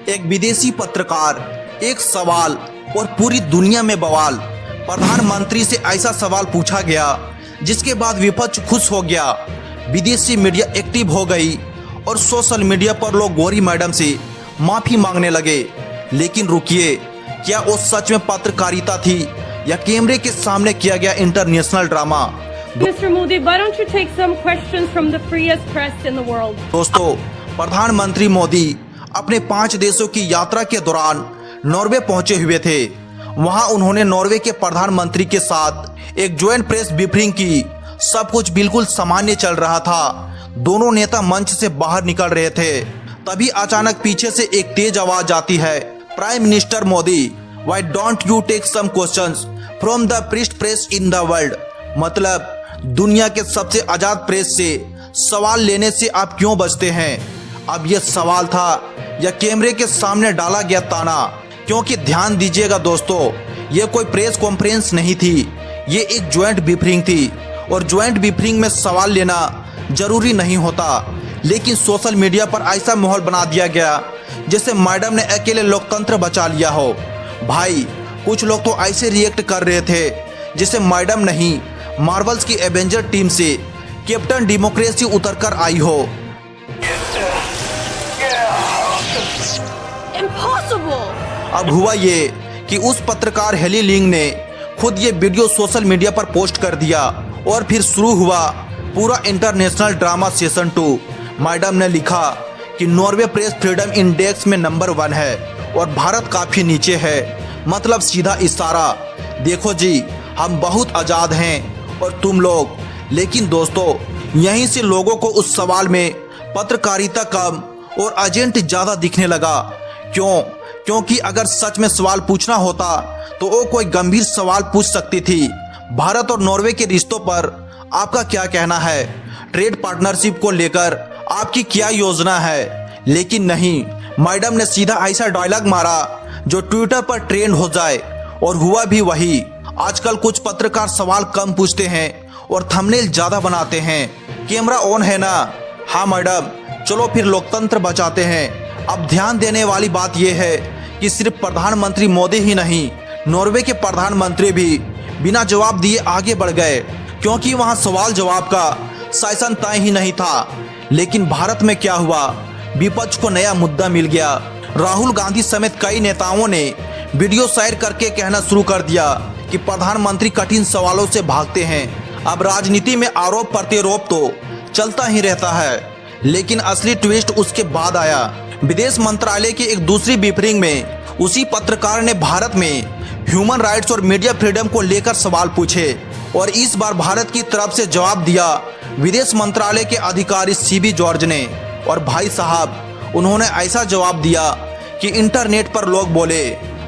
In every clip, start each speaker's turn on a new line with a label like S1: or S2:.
S1: एक विदेशी पत्रकार, एक सवाल और पूरी दुनिया में बवाल। प्रधानमंत्री से ऐसा सवाल पूछा गया जिसके बाद विपक्ष खुश हो गया, विदेशी मीडिया एक्टिव हो गई और सोशल मीडिया पर लोग गौरी मैडम से माफी मांगने लगे। लेकिन रुकिए, क्या वो सच में पत्रकारिता थी या कैमरे के सामने किया गया international drama?
S2: Mr. Modi, why don't you take some questions from the freest press in the world?
S1: दोस्तों, प्रधानमंत्री मोदी अपने 5 देशों की यात्रा के दौरान नॉर्वे पहुंचे हुए थे। वहां उन्होंने नॉर्वे के प्रधानमंत्री के साथ एक ज्वाइंट प्रेस ब्रीफिंग की। सब कुछ बिल्कुल सामान्य चल रहा था। दोनों नेता मंच से बाहर निकल रहे थे, तभी अचानक पीछे से एक तेज आवाज आती है, prime minister Modi, why don't you take some questions from the freest press in the world? मतलब दुनिया के सबसे आजाद प्रेस से सवाल लेने से आप क्यों बचते हैं? अब यह सवाल था या कैमरे के सामने डाला गया ताना? क्योंकि ध्यान दीजिएगा दोस्तों, यह कोई प्रेस कॉन्फ्रेंस नहीं थी, ये एक ज्वाइंट ब्रीफिंग थी। और ज्वाइंट ब्रीफिंग में सवाल लेना जरूरी नहीं होता, लेकिन सोशल मीडिया पर ऐसा माहौल बना दिया गया जैसे मैडम ने अकेले लोकतंत्र बचा लिया हो। भाई, कुछ लोग तो ऐसे रिएक्ट कर रहे थे जैसे मैडम नहीं, मार्वल्स की एवेंजर टीम से कैप्टन डेमोक्रेसी उतरकर आई हो।
S2: Impossible!
S1: अब हुआ ये कि उस पत्रकार हेली लिंग ने खुद ये वीडियो सोशल मीडिया पर पोस्ट कर दिया और फिर शुरू हुआ पूरा इंटरनेशनल ड्रामा सीजन 2। मैडम ने लिखा कि नॉर्वे प्रेस फ्रीडम इंडेक्स में नंबर 1 है और भारत काफी नीचे है। मतलब सीधा इशारा, देखो जी, हम बहुत आजाद हैं और तुम लोग। लेकिन दोस्तों, यहीं से लोगों को उस सवाल में पत्रकारिता कम और एजेंट ज्यादा दिखने लगा। क्यों? क्योंकि अगर सच में सवाल पूछना होता तो वो कोई गंभीर सवाल पूछ सकती थी। भारत और नॉर्वे के रिश्तों पर आपका क्या कहना है? ट्रेड पार्टनरशिप को लेकर आपकी क्या योजना है? लेकिन नहीं, मैडम ने सीधा ऐसा डायलॉग मारा जो ट्विटर पर ट्रेंड हो जाए, और हुआ भी वही। आजकल कुछ पत्रकार सवाल कम पूछते हैं और थंबनेल ज्यादा बनाते हैं। कैमरा ऑन है ना? हाँ मैडम, चलो फिर लोकतंत्र बचाते हैं। अब ध्यान देने वाली बात यह है कि सिर्फ प्रधानमंत्री मोदी ही नहीं, नॉर्वे के प्रधानमंत्री भी बिना जवाब दिए आगे बढ़ गए, क्योंकि वहां सवाल जवाब का सेशन तय ही नहीं था। लेकिन भारत में क्या हुआ? विपक्ष को नया मुद्दा मिल गया। राहुल गांधी समेत कई नेताओं ने वीडियो शेयर करके कहना शुरू कर दिया कि प्रधानमंत्री कठिन सवालों से भागते हैं। अब राजनीति में आरोप प्रत्यारोप तो चलता ही रहता है, लेकिन असली ट्विस्ट उसके बाद आया। विदेश मंत्रालय की एक दूसरी ब्रीफिंग में उसी पत्रकार ने भारत में ह्यूमन राइट्स और मीडिया फ्रीडम को लेकर सवाल पूछे, और इस बार भारत की तरफ से जवाब दिया विदेश मंत्रालय के अधिकारी सीबी जॉर्ज ने। और भाई साहब, उन्होंने ऐसा जवाब दिया कि इंटरनेट पर लोग बोले,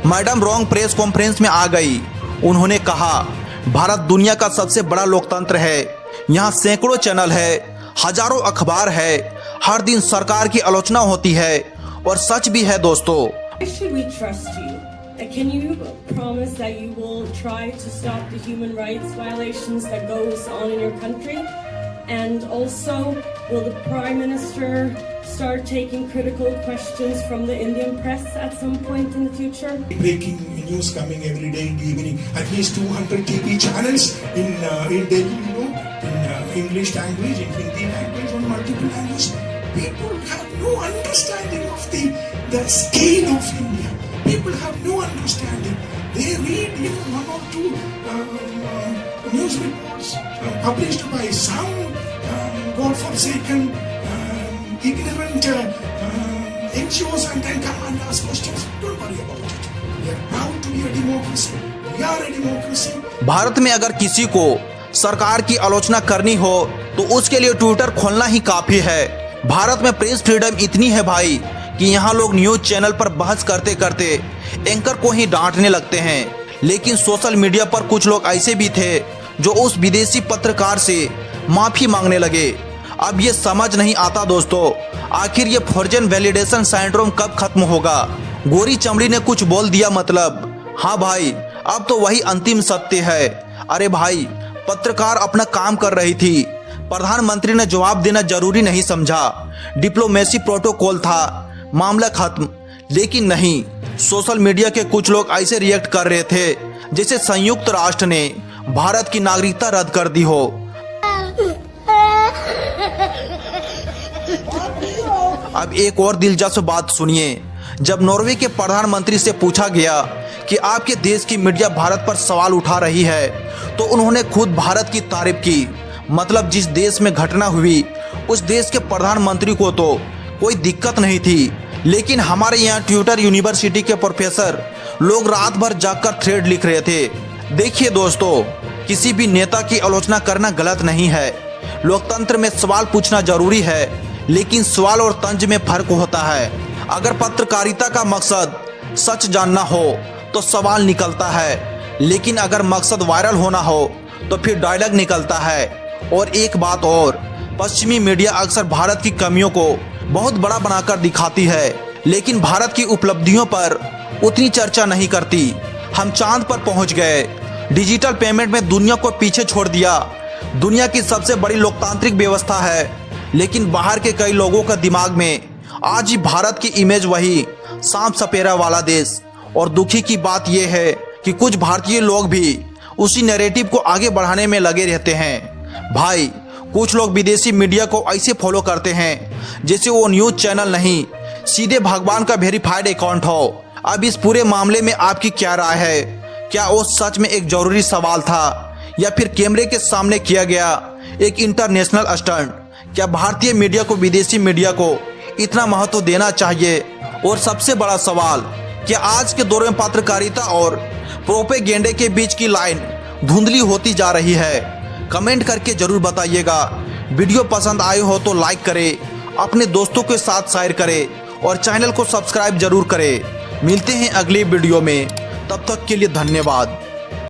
S1: मैडम रॉन्ग प्रेस कॉन्फ्रेंस में आ गई। उन्होंने कहा, भारत दुनिया का सबसे बड़ा लोकतंत्र है, यहाँ सैकड़ों चैनल है, हजारों अखबार है, हर दिन सरकार की आलोचना होती है, और सच भी है दोस्तों।
S3: Should we trust you? Can you promise that you will try to stop the human rights violations that goes on in your country? And also, will the Prime Minister start taking critical questions from the Indian press at some point in the future?
S4: Breaking news coming every day in the evening. At least 200 TV channels in Delhi, in English language, in Hindi language, on multiple languages. People have no understanding of the scale of India. People have no understanding. They read one or two news reports published by some godforsaken, ignorant NGOs, and then come and ask questions. Don't worry about it. We are proud to be a democracy. We are a democracy.
S1: Bharat में अगर किसी को सरकार की आलोचना करनी हो तो उसके लिए ट्विटर खोलना ही काफी है। भारत में प्रेस फ्रीडम इतनी है भाई कि यहाँ लोग न्यूज चैनल पर बहस करते करते एंकर को ही डांटने लगते हैं। लेकिन सोशल मीडिया पर कुछ लोग ऐसे भी थे जो उस विदेशी पत्रकार से माफी मांगने लगे। अब ये समझ नहीं आता दोस्तों, आखिर ये फॉर्जन वैलिडेशन सिंड्रोम कब खत्म होगा? गोरी चमड़ी ने कुछ बोल दिया मतलब, हाँ भाई, अब तो वही अंतिम सत्य है। अरे भाई, पत्रकार अपना काम कर रही थी, प्रधानमंत्री ने जवाब देना जरूरी नहीं समझा, डिप्लोमेसी प्रोटोकॉल था, मामला खत्म। लेकिन नहीं, सोशल मीडिया के कुछ लोग ऐसे रिएक्ट कर रहे थे जैसे संयुक्त राष्ट्र ने भारत की नागरिकता रद्द कर दी हो। अब एक और दिलचस्प बात सुनिए। जब नॉर्वे के प्रधानमंत्री से पूछा गया कि आपके देश की मीडिया भारत पर सवाल उठा रही है, तो उन्होंने खुद भारत की तारीफ की। मतलब जिस देश में घटना हुई उस देश के प्रधानमंत्री को तो कोई दिक्कत नहीं थी, लेकिन हमारे यहाँ ट्विटर यूनिवर्सिटी के प्रोफेसर लोग रात भर जागकर थ्रेड लिख रहे थे। देखिए दोस्तों, किसी भी नेता की आलोचना करना गलत नहीं है। लोकतंत्र में सवाल पूछना जरूरी है, लेकिन सवाल और तंज में फर्क होता है। अगर पत्रकारिता का मकसद सच जानना हो तो सवाल निकलता है, लेकिन अगर मकसद वायरल होना हो तो फिर डायलॉग निकलता है। और एक बात और, पश्चिमी मीडिया अक्सर भारत की कमियों को बहुत बड़ा बनाकर दिखाती है, लेकिन भारत की उपलब्धियों पर उतनी चर्चा नहीं करती। हम चांद पर पहुंच गए, डिजिटल पेमेंट में दुनिया को पीछे छोड़ दिया, दुनिया की सबसे बड़ी लोकतांत्रिक व्यवस्था है, लेकिन बाहर के कई लोगों का दिमाग में आज ही भारत की इमेज वही सांप सपेरा वाला देश। और दुखी की बात यह है कि कुछ भारतीय लोग भी उसी नैरेटिव को आगे बढ़ाने में लगे रहते हैं। भाई, कुछ लोग विदेशी मीडिया को ऐसे फॉलो करते हैं जैसे वो न्यूज चैनल नहीं, सीधे भगवान का वेरीफाइड अकाउंट हो। अब इस पूरे मामले में आपकी क्या राय है? क्या वो सच में एक जरूरी सवाल था या फिर कैमरे के सामने किया गया एक इंटरनेशनल स्टंट? क्या भारतीय मीडिया को विदेशी मीडिया को इतना महत्व देना चाहिए? और सबसे बड़ा सवाल, क्या आज के दौर में पत्रकारिता और प्रोपेगेंडे के बीच की लाइन धुंधली होती जा रही है? कमेंट करके जरूर बताइएगा। वीडियो पसंद आए हो तो लाइक करें, अपने दोस्तों के साथ शेयर करें और चैनल को सब्सक्राइब जरूर करें। मिलते हैं अगली वीडियो में, तब तक के लिए धन्यवाद।